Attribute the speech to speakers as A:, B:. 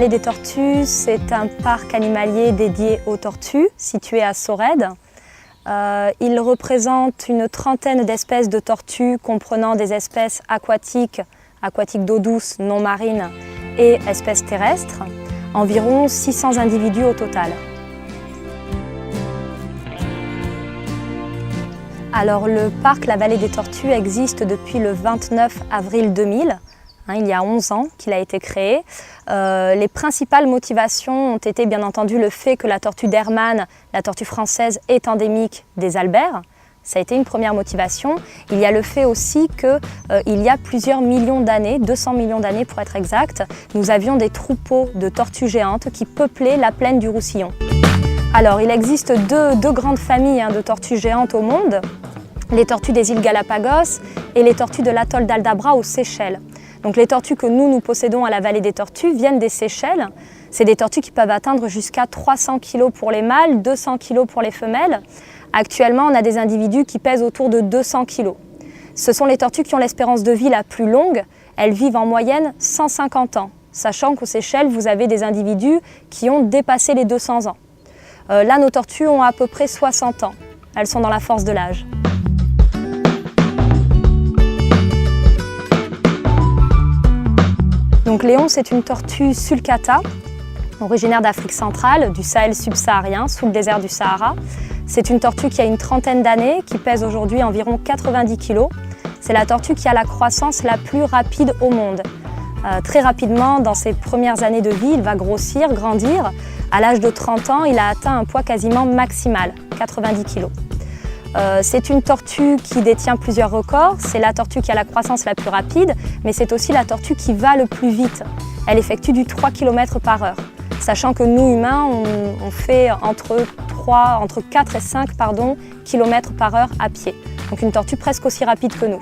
A: vallée des Tortues, c'est un parc animalier dédié aux tortues, situé à Sorède. Il représente une trentaine d'espèces de tortues comprenant des espèces aquatiques d'eau douce, non marines et espèces terrestres. Environ 600 individus au total. Alors le parc La Vallée des Tortues existe depuis le 29 avril 2000. Il y a 11 ans qu'il a été créé. Les principales motivations ont été bien entendu le fait que la tortue d'Hermann, la tortue française, est endémique des Alberts. Ça a été une première motivation. Il y a le fait aussi qu'il y a plusieurs millions d'années, 200 millions d'années pour être exact, nous avions des troupeaux de tortues géantes qui peuplaient la plaine du Roussillon. Alors il existe deux grandes familles de tortues géantes au monde, les tortues des îles Galapagos et les tortues de l'atoll d'Aldabra aux Seychelles. Donc les tortues que nous possédons à la Vallée des Tortues viennent des Seychelles. C'est des tortues qui peuvent atteindre jusqu'à 300 kg pour les mâles, 200 kg pour les femelles. Actuellement, on a des individus qui pèsent autour de 200 kg. Ce sont les tortues qui ont l'espérance de vie la plus longue. Elles vivent en moyenne 150 ans, sachant qu'aux Seychelles, vous avez des individus qui ont dépassé les 200 ans. Là, nos tortues ont à peu près 60 ans. Elles sont dans la force de l'âge. Donc Léon, c'est une tortue sulcata, originaire d'Afrique centrale, du Sahel subsaharien, sous le désert du Sahara. C'est une tortue qui a une trentaine d'années, qui pèse aujourd'hui environ 90 kg. C'est la tortue qui a la croissance la plus rapide au monde. Très rapidement, dans ses premières années de vie, il va grossir, grandir. À l'âge de 30 ans, il a atteint un poids quasiment maximal, 90 kg. C'est une tortue qui détient plusieurs records. C'est la tortue qui a la croissance la plus rapide, mais c'est aussi la tortue qui va le plus vite. Elle effectue du 3 km par heure, sachant que nous, humains, on fait entre 4 et 5 km par heure à pied. Donc une tortue presque aussi rapide que nous.